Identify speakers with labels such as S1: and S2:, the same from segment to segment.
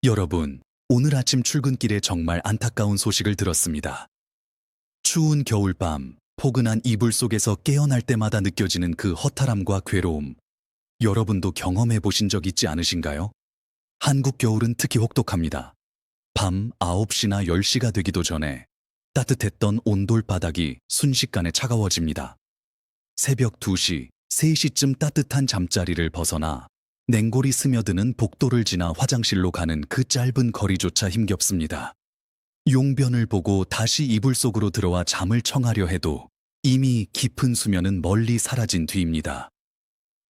S1: 여러분, 오늘 아침 출근길에 정말 안타까운 소식을 들었습니다. 추운 겨울밤, 포근한 이불 속에서 깨어날 때마다 느껴지는 그 허탈함과 괴로움. 여러분도 경험해 보신 적 있지 않으신가요? 한국 겨울은 특히 혹독합니다. 밤 9시나 10시가 되기도 전에 따뜻했던 온돌바닥이 순식간에 차가워집니다. 새벽 2시, 3시쯤 따뜻한 잠자리를 벗어나 냉골이 스며드는 복도를 지나 화장실로 가는 그 짧은 거리조차 힘겹습니다. 용변을 보고 다시 이불 속으로 들어와 잠을 청하려 해도 이미 깊은 수면은 멀리 사라진 뒤입니다.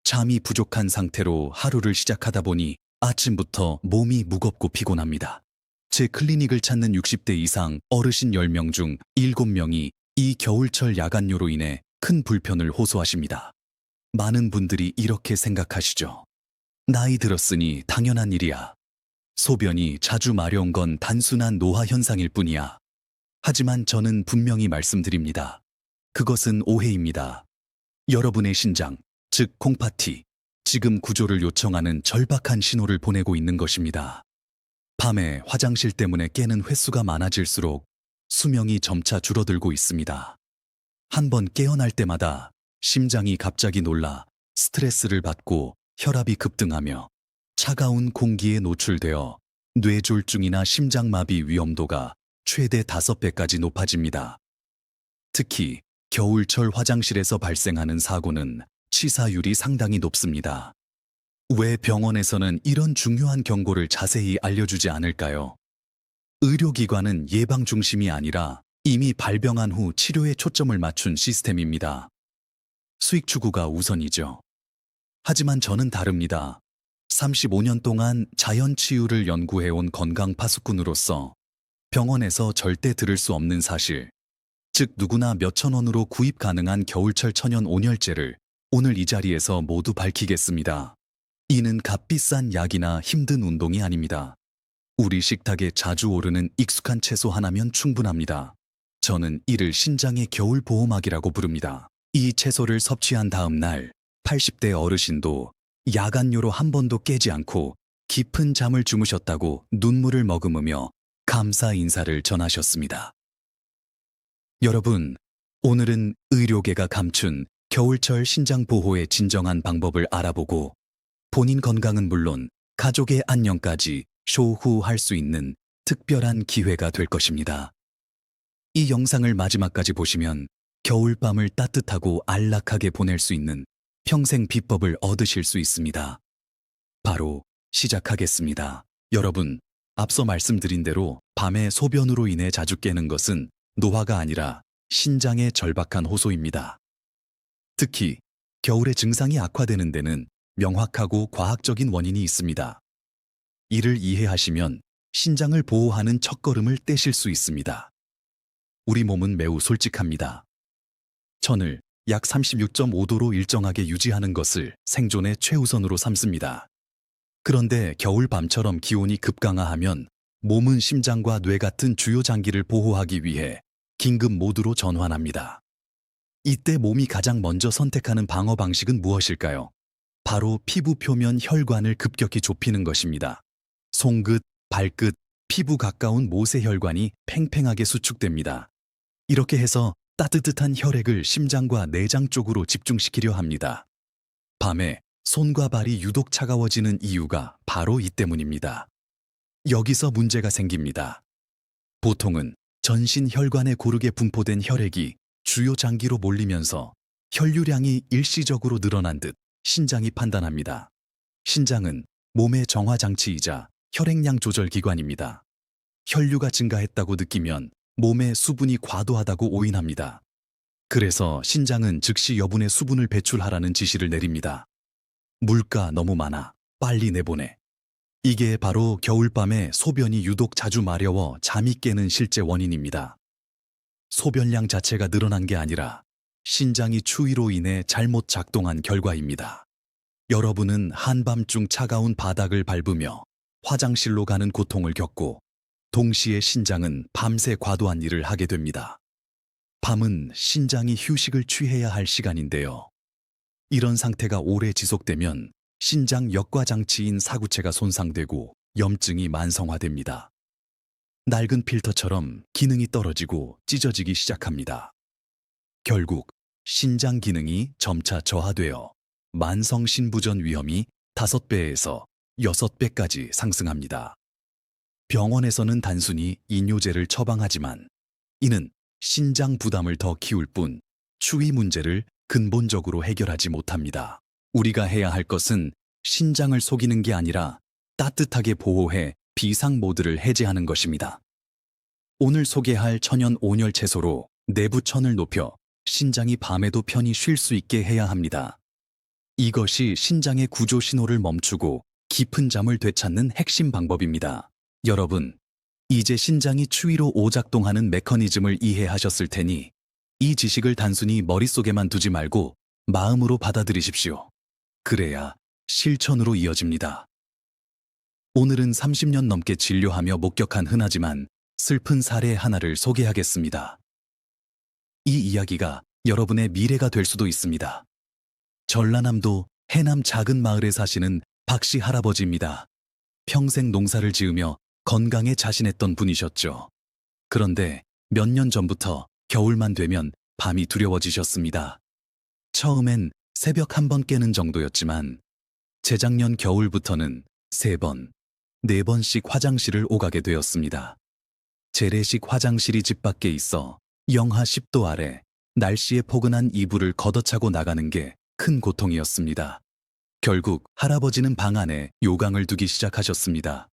S1: 잠이 부족한 상태로 하루를 시작하다 보니 아침부터 몸이 무겁고 피곤합니다. 제 클리닉을 찾는 60대 이상 어르신 10명 중 7명이 이 겨울철 야간요로 인해 큰 불편을 호소하십니다. 많은 분들이 이렇게 생각하시죠. 나이 들었으니 당연한 일이야. 소변이 자주 마려운 건 단순한 노화 현상일 뿐이야. 하지만 저는 분명히 말씀드립니다. 그것은 오해입니다. 여러분의 신장, 즉 콩팥이 지금 구조를 요청하는 절박한 신호를 보내고 있는 것입니다. 밤에 화장실 때문에 깨는 횟수가 많아질수록 수명이 점차 줄어들고 있습니다. 한 번 깨어날 때마다 심장이 갑자기 놀라 스트레스를 받고 혈압이 급등하며 차가운 공기에 노출되어 뇌졸중이나 심장마비 위험도가 최대 5배까지 높아집니다. 특히 겨울철 화장실에서 발생하는 사고는 치사율이 상당히 높습니다. 왜 병원에서는 이런 중요한 경고를 자세히 알려주지 않을까요? 의료기관은 예방 중심이 아니라 이미 발병한 후 치료에 초점을 맞춘 시스템입니다. 수익 추구가 우선이죠. 하지만 저는 다릅니다. 35년 동안 자연 치유를 연구해온 건강 파수꾼으로서 병원에서 절대 들을 수 없는 사실, 즉 누구나 몇천 원으로 구입 가능한 겨울철 천연 온열제를 오늘 이 자리에서 모두 밝히겠습니다. 이는 값비싼 약이나 힘든 운동이 아닙니다. 우리 식탁에 자주 오르는 익숙한 채소 하나면 충분합니다. 저는 이를 신장의 겨울 보호막이라고 부릅니다. 이 채소를 섭취한 다음 날 80대 어르신도 야간요로 한 번도 깨지 않고 깊은 잠을 주무셨다고 눈물을 머금으며 감사 인사를 전하셨습니다. 여러분, 오늘은 의료계가 감춘 겨울철 신장 보호의 진정한 방법을 알아보고 본인 건강은 물론 가족의 안녕까지 쇼후할 수 있는 특별한 기회가 될 것입니다. 이 영상을 마지막까지 보시면 겨울밤을 따뜻하고 안락하게 보낼 수 있는 평생 비법을 얻으실 수 있습니다. 바로 시작하겠습니다. 여러분, 앞서 말씀드린 대로 밤에 소변으로 인해 자주 깨는 것은 노화가 아니라 신장의 절박한 호소입니다. 특히 겨울에 증상이 악화되는 데는 명확하고 과학적인 원인이 있습니다. 이를 이해하시면 신장을 보호하는 첫걸음을 떼실 수 있습니다. 우리 몸은 매우 솔직합니다. 천을 약 36.5도로 일정하게 유지하는 것을 생존의 최우선으로 삼습니다. 그런데 겨울 밤처럼 기온이 급강하하면 몸은 심장과 뇌 같은 주요 장기를 보호하기 위해 긴급 모드로 전환합니다. 이때 몸이 가장 먼저 선택하는 방어 방식은 무엇일까요? 바로 피부 표면 혈관을 급격히 좁히는 것입니다. 손끝, 발끝, 피부 가까운 모세혈관이 팽팽하게 수축됩니다. 이렇게 해서 따뜻한 혈액을 심장과 내장 쪽으로 집중시키려 합니다. 밤에 손과 발이 유독 차가워지는 이유가 바로 이 때문입니다. 여기서 문제가 생깁니다. 보통은 전신 혈관에 고르게 분포된 혈액이 주요 장기로 몰리면서 혈류량이 일시적으로 늘어난 듯 신장이 판단합니다. 신장은 몸의 정화장치이자 혈액량 조절 기관입니다. 혈류가 증가했다고 느끼면 몸에 수분이 과도하다고 오인합니다. 그래서 신장은 즉시 여분의 수분을 배출하라는 지시를 내립니다. 물가 너무 많아. 빨리 내보내. 이게 바로 겨울밤에 소변이 유독 자주 마려워 잠이 깨는 실제 원인입니다. 소변량 자체가 늘어난 게 아니라 신장이 추위로 인해 잘못 작동한 결과입니다. 여러분은 한밤중 차가운 바닥을 밟으며 화장실로 가는 고통을 겪고 동시에 신장은 밤새 과도한 일을 하게 됩니다. 밤은 신장이 휴식을 취해야 할 시간인데요. 이런 상태가 오래 지속되면 신장 역과 장치인 사구체가 손상되고 염증이 만성화됩니다. 낡은 필터처럼 기능이 떨어지고 찢어지기 시작합니다. 결국 신장 기능이 점차 저하되어 만성 신부전 위험이 5배에서 6배까지 상승합니다. 병원에서는 단순히 이뇨제를 처방하지만 이는 신장 부담을 더 키울 뿐 추위 문제를 근본적으로 해결하지 못합니다. 우리가 해야 할 것은 신장을 속이는 게 아니라 따뜻하게 보호해 비상 모드를 해제하는 것입니다. 오늘 소개할 천연 온열 채소로 내부 천을 높여 신장이 밤에도 편히 쉴 수 있게 해야 합니다. 이것이 신장의 구조 신호를 멈추고 깊은 잠을 되찾는 핵심 방법입니다. 여러분, 이제 신장이 추위로 오작동하는 메커니즘을 이해하셨을 테니 이 지식을 단순히 머릿속에만 두지 말고 마음으로 받아들이십시오. 그래야 실천으로 이어집니다. 오늘은 30년 넘게 진료하며 목격한 흔하지만 슬픈 사례 하나를 소개하겠습니다. 이 이야기가 여러분의 미래가 될 수도 있습니다. 전라남도 해남 작은 마을에 사시는 박씨 할아버지입니다. 평생 농사를 지으며 건강에 자신했던 분이셨죠. 그런데 몇 년 전부터 겨울만 되면 밤이 두려워지셨습니다. 처음엔 새벽 1번 깨는 정도였지만 재작년 겨울부터는 3번, 4번씩 화장실을 오가게 되었습니다. 재래식 화장실이 집 밖에 있어 영하 10도 아래 날씨에 포근한 이불을 걷어차고 나가는 게 큰 고통이었습니다. 결국 할아버지는 방 안에 요강을 두기 시작하셨습니다.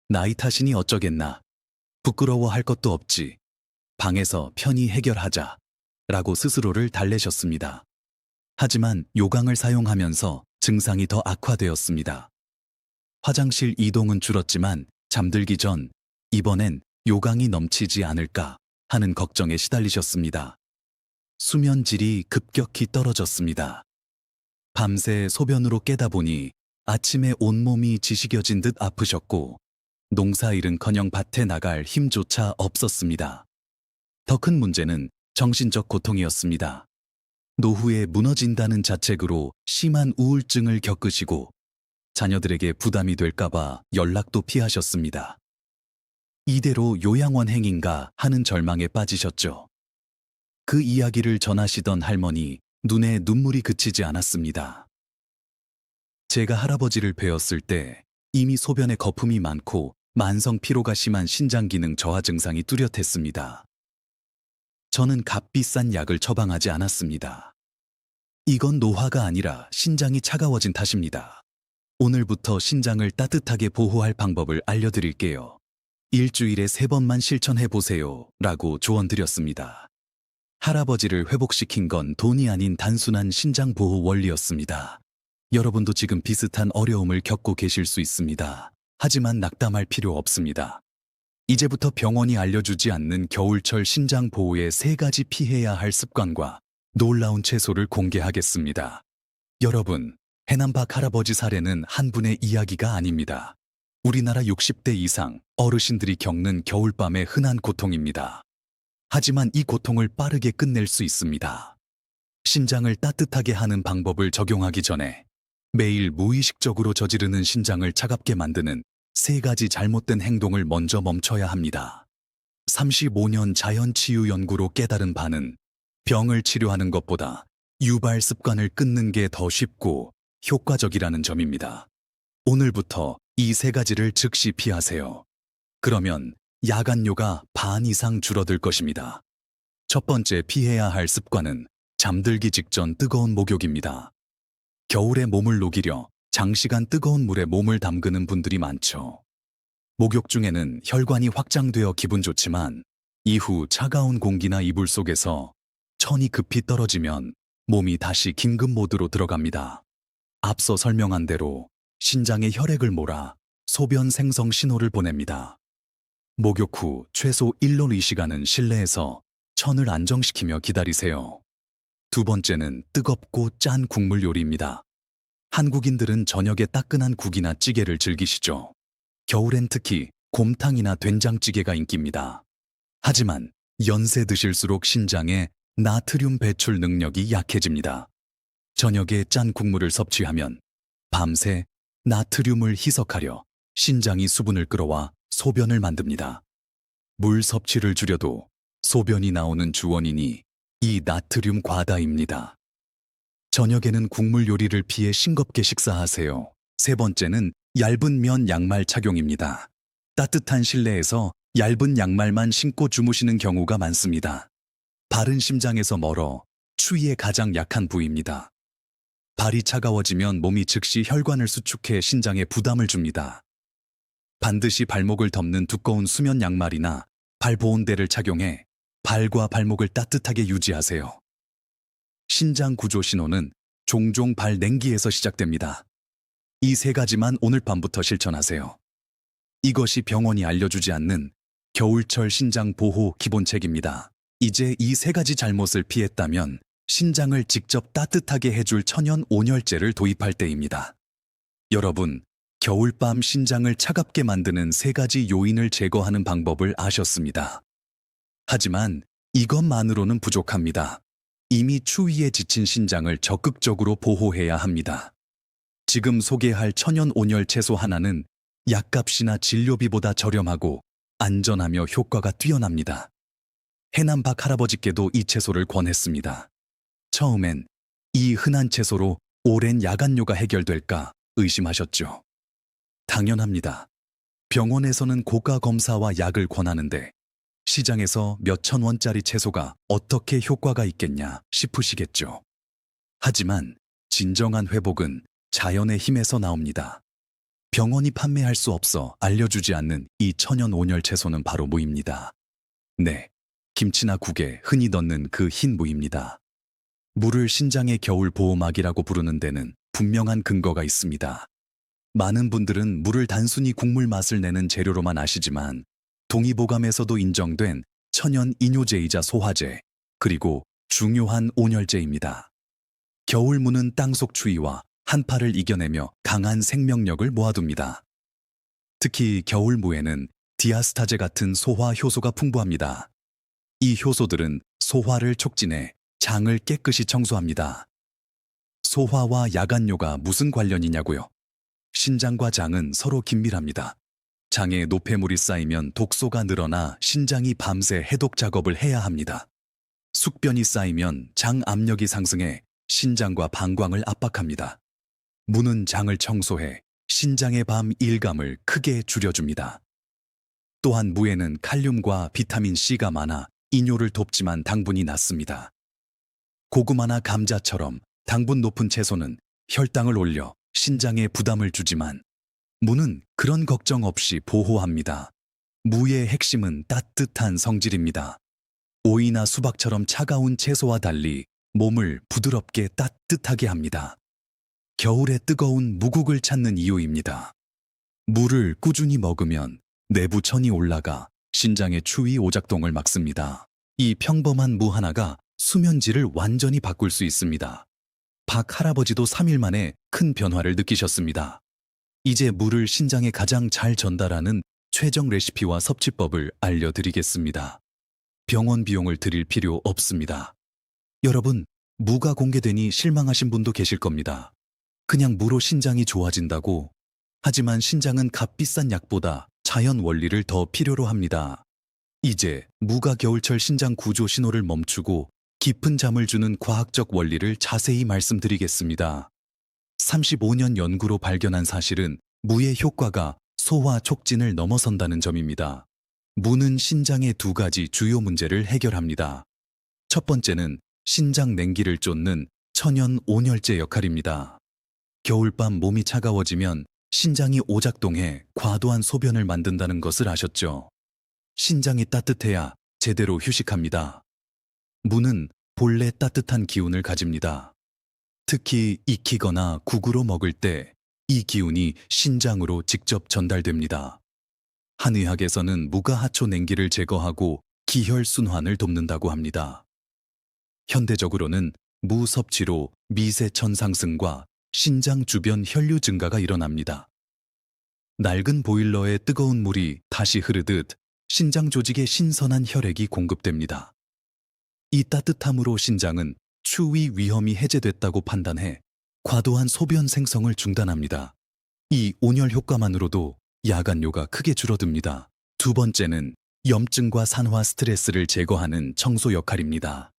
S1: 나이 탓이니 어쩌겠나. 부끄러워할 것도 없지. 방에서 편히 해결하자. 라고 스스로를 달래셨습니다. 하지만 요강을 사용하면서 증상이 더 악화되었습니다. 화장실 이동은 줄었지만 잠들기 전 이번엔 요강이 넘치지 않을까 하는 걱정에 시달리셨습니다. 수면 질이 급격히 떨어졌습니다. 밤새 소변으로 깨다 보니 아침에 온몸이 지식여진 듯 아프셨고 농사일은커녕 밭에 나갈 힘조차 없었습니다. 더 큰 문제는 정신적 고통이었습니다. 노후에 무너진다는 자책으로 심한 우울증을 겪으시고 자녀들에게 부담이 될까봐 연락도 피하셨습니다. 이대로 요양원 행인가 하는 절망에 빠지셨죠. 그 이야기를 전하시던 할머니 눈에 눈물이 그치지 않았습니다. 제가 할아버지를 뵈었을 때 이미 소변에 거품이 많고 만성 피로가 심한 신장 기능 저하 증상이 뚜렷했습니다. 저는 값비싼 약을 처방하지 않았습니다. 이건 노화가 아니라 신장이 차가워진 탓입니다. 오늘부터 신장을 따뜻하게 보호할 방법을 알려드릴게요. 일주일에 3번만 실천해보세요. 라고 조언드렸습니다. 할아버지를 회복시킨 건 돈이 아닌 단순한 신장 보호 원리였습니다. 여러분도 지금 비슷한 어려움을 겪고 계실 수 있습니다. 하지만 낙담할 필요 없습니다. 이제부터 병원이 알려주지 않는 겨울철 신장 보호의 3가지 피해야 할 습관과 놀라운 채소를 공개하겠습니다. 여러분, 해남박 할아버지 사례는 한 분의 이야기가 아닙니다. 우리나라 60대 이상 어르신들이 겪는 겨울밤의 흔한 고통입니다. 하지만 이 고통을 빠르게 끝낼 수 있습니다. 신장을 따뜻하게 하는 방법을 적용하기 전에 매일 무의식적으로 저지르는 신장을 차갑게 만드는 3가지 잘못된 행동을 먼저 멈춰야 합니다. 35년 자연치유 연구로 깨달은 바는 병을 치료하는 것보다 유발 습관을 끊는 게 더 쉽고 효과적이라는 점입니다. 오늘부터 이 3가지를 즉시 피하세요. 그러면 야간요가 반 이상 줄어들 것입니다. 첫 번째 피해야 할 습관은 잠들기 직전 뜨거운 목욕입니다. 겨울에 몸을 녹이려 장시간 뜨거운 물에 몸을 담그는 분들이 많죠. 목욕 중에는 혈관이 확장되어 기분 좋지만 이후 차가운 공기나 이불 속에서 천이 급히 떨어지면 몸이 다시 긴급 모드로 들어갑니다. 앞서 설명한 대로 신장에 혈액을 몰아 소변 생성 신호를 보냅니다. 목욕 후 최소 1로 2시간은 실내에서 천을 안정시키며 기다리세요. 두 번째는 뜨겁고 짠 국물 요리입니다. 한국인들은 저녁에 따끈한 국이나 찌개를 즐기시죠. 겨울엔 특히 곰탕이나 된장찌개가 인기입니다. 하지만 연세 드실수록 신장의 나트륨 배출 능력이 약해집니다. 저녁에 짠 국물을 섭취하면 밤새 나트륨을 희석하려 신장이 수분을 끌어와 소변을 만듭니다. 물 섭취를 줄여도 소변이 나오는 주원인이 이 나트륨 과다입니다. 저녁에는 국물 요리를 피해 싱겁게 식사하세요. 세 번째는 얇은 면 양말 착용입니다. 따뜻한 실내에서 얇은 양말만 신고 주무시는 경우가 많습니다. 발은 심장에서 멀어 추위에 가장 약한 부위입니다. 발이 차가워지면 몸이 즉시 혈관을 수축해 신장에 부담을 줍니다. 반드시 발목을 덮는 두꺼운 수면 양말이나 발 보온대를 착용해 발과 발목을 따뜻하게 유지하세요. 신장 구조 신호는 종종 발 냉기에서 시작됩니다. 이 세 가지만 오늘 밤부터 실천하세요. 이것이 병원이 알려주지 않는 겨울철 신장 보호 기본책입니다. 이제 이 세 가지 잘못을 피했다면 신장을 직접 따뜻하게 해줄 천연 온열제를 도입할 때입니다. 여러분, 겨울밤 신장을 차갑게 만드는 세 가지 요인을 제거하는 방법을 아셨습니다. 하지만 이것만으로는 부족합니다. 이미 추위에 지친 신장을 적극적으로 보호해야 합니다. 지금 소개할 천연 온열 채소 하나는 약값이나 진료비보다 저렴하고 안전하며 효과가 뛰어납니다. 해남 박 할아버지께도 이 채소를 권했습니다. 처음엔 이 흔한 채소로 오랜 야간요가 해결될까 의심하셨죠? 당연합니다. 병원에서는 고가 검사와 약을 권하는데 시장에서 몇천 원짜리 채소가 어떻게 효과가 있겠냐 싶으시겠죠. 하지만 진정한 회복은 자연의 힘에서 나옵니다. 병원이 판매할 수 없어 알려주지 않는 이 천연 온열 채소는 바로 무입니다. 네, 김치나 국에 흔히 넣는 그 흰 무입니다. 무를 신장의 겨울 보호막이라고 부르는 데는 분명한 근거가 있습니다. 많은 분들은 무를 단순히 국물 맛을 내는 재료로만 아시지만 동의보감에서도 인정된 천연 이뇨제이자 소화제, 그리고 중요한 온열제입니다. 겨울무는 땅속 추위와 한파를 이겨내며 강한 생명력을 모아둡니다. 특히 겨울무에는 디아스타제 같은 소화 효소가 풍부합니다. 이 효소들은 소화를 촉진해 장을 깨끗이 청소합니다. 소화와 야간요가 무슨 관련이냐고요? 신장과 장은 서로 긴밀합니다. 장에 노폐물이 쌓이면 독소가 늘어나 신장이 밤새 해독 작업을 해야 합니다. 숙변이 쌓이면 장 압력이 상승해 신장과 방광을 압박합니다. 무는 장을 청소해 신장의 밤 일감을 크게 줄여줍니다. 또한 무에는 칼륨과 비타민 C가 많아 이뇨를 돕지만 당분이 낮습니다. 고구마나 감자처럼 당분 높은 채소는 혈당을 올려 신장에 부담을 주지만 무는 그런 걱정 없이 보호합니다. 무의 핵심은 따뜻한 성질입니다. 오이나 수박처럼 차가운 채소와 달리 몸을 부드럽게 따뜻하게 합니다. 겨울에 뜨거운 무국을 찾는 이유입니다. 무를 꾸준히 먹으면 내부 천이 올라가 신장의 추위 오작동을 막습니다. 이 평범한 무 하나가 수면질을 완전히 바꿀 수 있습니다. 박 할아버지도 3일 만에 큰 변화를 느끼셨습니다. 이제 무를 신장에 가장 잘 전달하는 최적 레시피와 섭취법을 알려드리겠습니다. 병원 비용을 들일 필요 없습니다. 여러분, 무가 공개되니 실망하신 분도 계실 겁니다. 그냥 무로 신장이 좋아진다고. 하지만 신장은 값비싼 약보다 자연 원리를 더 필요로 합니다. 이제 무가 겨울철 신장 구조 신호를 멈추고 깊은 잠을 주는 과학적 원리를 자세히 말씀드리겠습니다. 35년 연구로 발견한 사실은 무의 효과가 소화 촉진을 넘어선다는 점입니다. 무는 신장의 두 가지 주요 문제를 해결합니다. 첫 번째는 신장 냉기를 쫓는 천연 온열제 역할입니다. 겨울밤 몸이 차가워지면 신장이 오작동해 과도한 소변을 만든다는 것을 아셨죠? 신장이 따뜻해야 제대로 휴식합니다. 무는 본래 따뜻한 기운을 가집니다. 특히 익히거나 국으로 먹을 때 이 기운이 신장으로 직접 전달됩니다. 한의학에서는 무가 하초 냉기를 제거하고 기혈 순환을 돕는다고 합니다. 현대적으로는 무 섭취로 미세천 상승과 신장 주변 혈류 증가가 일어납니다. 낡은 보일러에 뜨거운 물이 다시 흐르듯 신장 조직에 신선한 혈액이 공급됩니다. 이 따뜻함으로 신장은 추위 위험이 해제됐다고 판단해 과도한 소변 생성을 중단합니다. 이 온열 효과만으로도 야간요가 크게 줄어듭니다. 두 번째는 염증과 산화 스트레스를 제거하는 청소 역할입니다.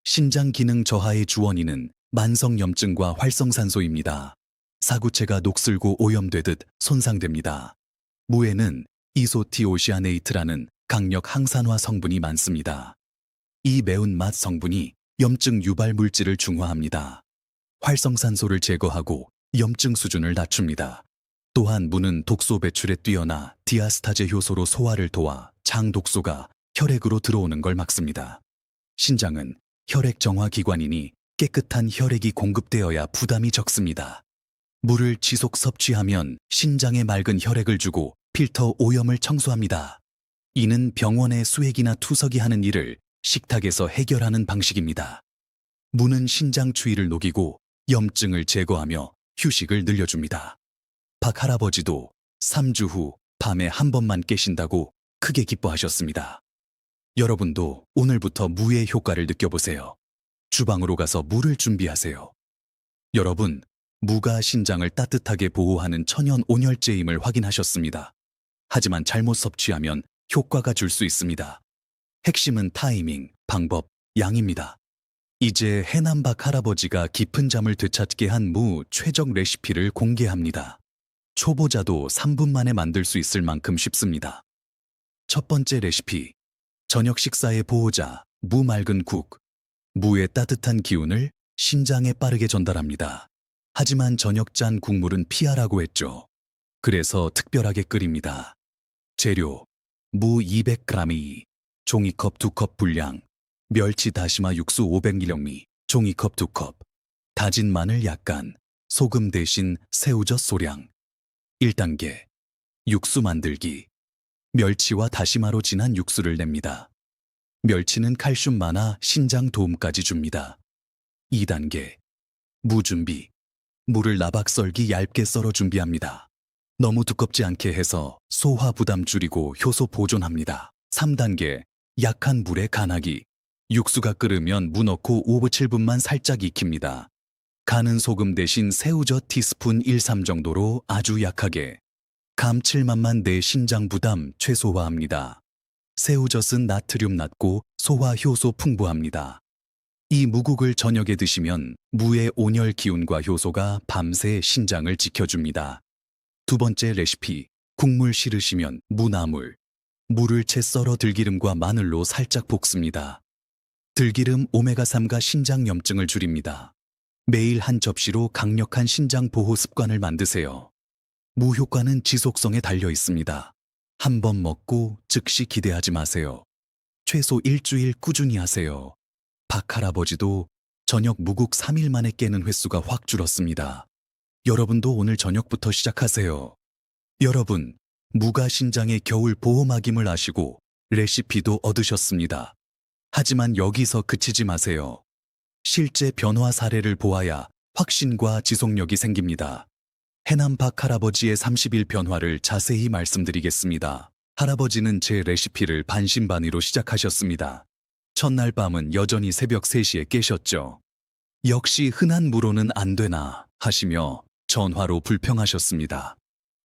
S1: 신장 기능 저하의 주원인은 만성 염증과 활성산소입니다. 사구체가 녹슬고 오염되듯 손상됩니다. 무에는 이소티오시아네이트라는 강력 항산화 성분이 많습니다. 이 매운맛 성분이 염증 유발 물질을 중화합니다. 활성산소를 제거하고 염증 수준을 낮춥니다. 또한 무는 독소 배출에 뛰어나 디아스타제 효소로 소화를 도와 장 독소가 혈액으로 들어오는 걸 막습니다. 신장은 혈액 정화 기관이니 깨끗한 혈액이 공급되어야 부담이 적습니다. 물을 지속 섭취하면 신장에 맑은 혈액을 주고 필터 오염을 청소합니다. 이는 병원의 수액이나 투석이 하는 일을 식탁에서 해결하는 방식입니다. 무는 신장 추위를 녹이고 염증을 제거하며 휴식을 늘려줍니다. 박 할아버지도 3주 후 밤에 한 번만 깨신다고 크게 기뻐하셨습니다. 여러분도 오늘부터 무의 효과를 느껴보세요. 주방으로 가서 무를 준비하세요. 여러분, 무가 신장을 따뜻하게 보호하는 천연 온열제임을 확인하셨습니다. 하지만 잘못 섭취하면 효과가 줄 수 있습니다. 핵심은 타이밍, 방법, 양입니다. 이제 해남박 할아버지가 깊은 잠을 되찾게 한 무 최적 레시피를 공개합니다. 초보자도 3분 만에 만들 수 있을 만큼 쉽습니다. 첫 번째 레시피, 저녁 식사의 보호자, 무 맑은 국. 무의 따뜻한 기운을 신장에 빠르게 전달합니다. 하지만 저녁 짠 국물은 피하라고 했죠. 그래서 특별하게 끓입니다. 재료, 무 200g이, 종이컵 2컵 분량, 멸치 다시마 육수 500ml, 종이컵 2컵, 다진 마늘 약간, 소금 대신 새우젓 소량. 1단계, 육수 만들기. 멸치와 다시마로 진한 육수를 냅니다. 멸치는 칼슘 많아 신장 도움까지 줍니다. 2단계, 무 준비. 무를 나박 썰기 얇게 썰어 준비합니다. 너무 두껍지 않게 해서 소화 부담 줄이고 효소 보존합니다. 3단계, 약한 불에 간하기. 육수가 끓으면 무 넣고 5, 7분만 살짝 익힙니다. 간은 소금 대신 새우젓 티스푼 1, 3 정도로 아주 약하게. 감칠맛만 내 신장 부담 최소화합니다. 새우젓은 나트륨 낮고 소화 효소 풍부합니다. 이 무국을 저녁에 드시면 무의 온열 기운과 효소가 밤새 신장을 지켜줍니다. 두 번째 레시피, 국물 싫으시면 무나물. 무를 채 썰어 들기름과 마늘로 살짝 볶습니다. 들기름 오메가3가 신장 염증을 줄입니다. 매일 한 접시로 강력한 신장 보호 습관을 만드세요. 무 효과는 지속성에 달려 있습니다. 한 번 먹고 즉시 기대하지 마세요. 최소 일주일 꾸준히 하세요. 박 할아버지도 저녁 무국 3일 만에 깨는 횟수가 확 줄었습니다. 여러분도 오늘 저녁부터 시작하세요. 여러분, 무가 신장의 겨울 보호막임을 아시고 레시피도 얻으셨습니다. 하지만 여기서 그치지 마세요. 실제 변화 사례를 보아야 확신과 지속력이 생깁니다. 해남 박 할아버지의 30일 변화를 자세히 말씀드리겠습니다. 할아버지는 제 레시피를 반신반의로 시작하셨습니다. 첫날 밤은 여전히 새벽 3시에 깨셨죠. 역시 흔한 무로는 안 되나 하시며 전화로 불평하셨습니다.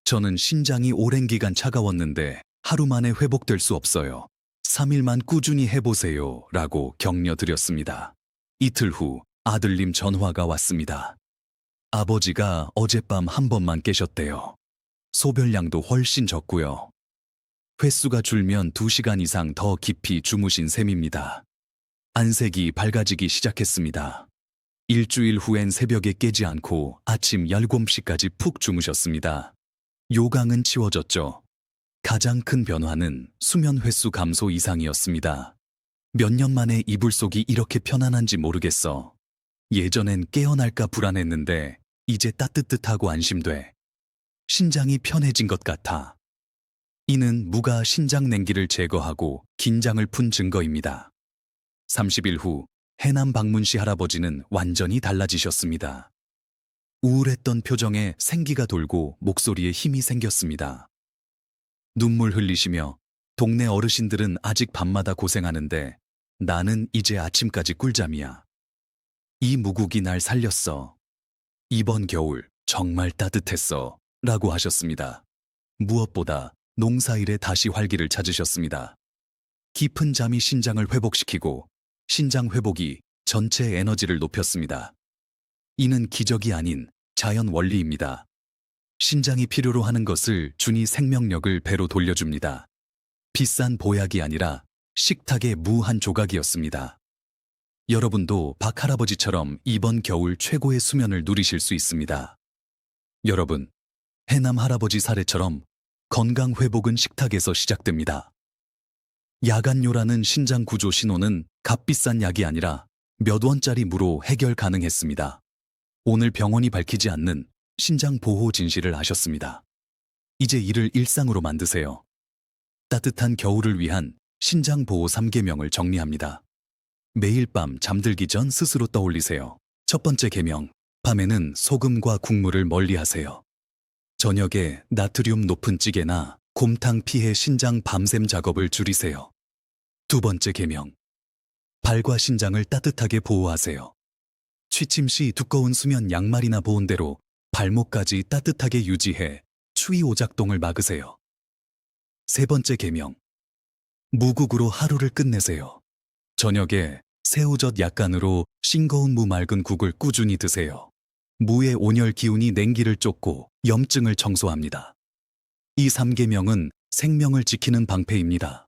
S1: 저는 신장이 오랜 기간 차가웠는데 하루 만에 회복될 수 없어요. 3일만 꾸준히 해보세요 라고 격려드렸습니다. 이틀 후 아들님 전화가 왔습니다. 아버지가 어젯밤 한 번만 깨셨대요. 소변량도 훨씬 적고요. 횟수가 줄면 2시간 이상 더 깊이 주무신 셈입니다. 안색이 밝아지기 시작했습니다. 일주일 후엔 새벽에 깨지 않고 아침 7시까지 푹 주무셨습니다. 요강은 치워졌죠. 가장 큰 변화는 수면 횟수 감소 이상이었습니다. 몇 년 만에 이불 속이 이렇게 편안한지 모르겠어. 예전엔 깨어날까 불안했는데 이제 따뜻하고 안심돼. 신장이 편해진 것 같아. 이는 무가 신장 냉기를 제거하고 긴장을 푼 증거입니다. 30일 후 해남 박문 씨 할아버지는 완전히 달라지셨습니다. 우울했던 표정에 생기가 돌고 목소리에 힘이 생겼습니다. 눈물 흘리시며 동네 어르신들은 아직 밤마다 고생하는데 나는 이제 아침까지 꿀잠이야. 이 무국이 날 살렸어. 이번 겨울 정말 따뜻했어 라고 하셨습니다. 무엇보다 농사일에 다시 활기를 찾으셨습니다. 깊은 잠이 신장을 회복시키고 신장 회복이 전체 에너지를 높였습니다. 이는 기적이 아닌 자연 원리입니다. 신장이 필요로 하는 것을 주니 생명력을 배로 돌려줍니다. 비싼 보약이 아니라 식탁의 무 한 조각이었습니다. 여러분도 박할아버지처럼 이번 겨울 최고의 수면을 누리실 수 있습니다. 여러분, 해남 할아버지 사례처럼 건강 회복은 식탁에서 시작됩니다. 야간요라는 신장 구조 신호는 값비싼 약이 아니라 몇 원짜리 무로 해결 가능했습니다. 오늘 병원이 밝히지 않는 신장 보호 진실을 아셨습니다. 이제 이를 일상으로 만드세요. 따뜻한 겨울을 위한 신장 보호 3계명을 정리합니다. 매일 밤 잠들기 전 스스로 떠올리세요. 첫 번째 계명, 밤에는 소금과 국물을 멀리하세요. 저녁에 나트륨 높은 찌개나 곰탕 피해 신장 밤샘 작업을 줄이세요. 두 번째 계명, 발과 신장을 따뜻하게 보호하세요. 취침 시 두꺼운 수면 양말이나 보온대로 발목까지 따뜻하게 유지해 추위 오작동을 막으세요. 세 번째 계명, 무국으로 하루를 끝내세요. 저녁에 새우젓 약간으로 싱거운 무 맑은 국을 꾸준히 드세요. 무의 온열 기운이 냉기를 쫓고 염증을 청소합니다. 이 3계명은 생명을 지키는 방패입니다.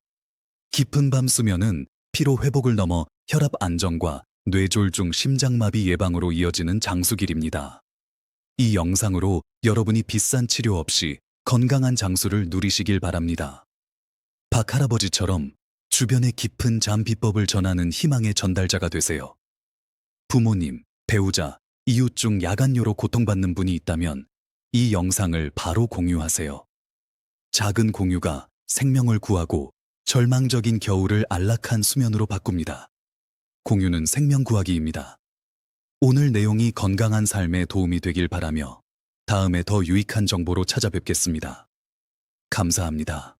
S1: 깊은 밤 수면은 피로 회복을 넘어 혈압 안정과 뇌졸중 심장마비 예방으로 이어지는 장수길입니다. 이 영상으로 여러분이 비싼 치료 없이 건강한 장수를 누리시길 바랍니다. 박할아버지처럼 주변의 깊은 잠 비법을 전하는 희망의 전달자가 되세요. 부모님, 배우자, 이웃 중 야간요로 고통받는 분이 있다면 이 영상을 바로 공유하세요. 작은 공유가 생명을 구하고 절망적인 겨울을 안락한 수면으로 바꿉니다. 공유는 생명 구하기입니다. 오늘 내용이 건강한 삶에 도움이 되길 바라며 다음에 더 유익한 정보로 찾아뵙겠습니다. 감사합니다.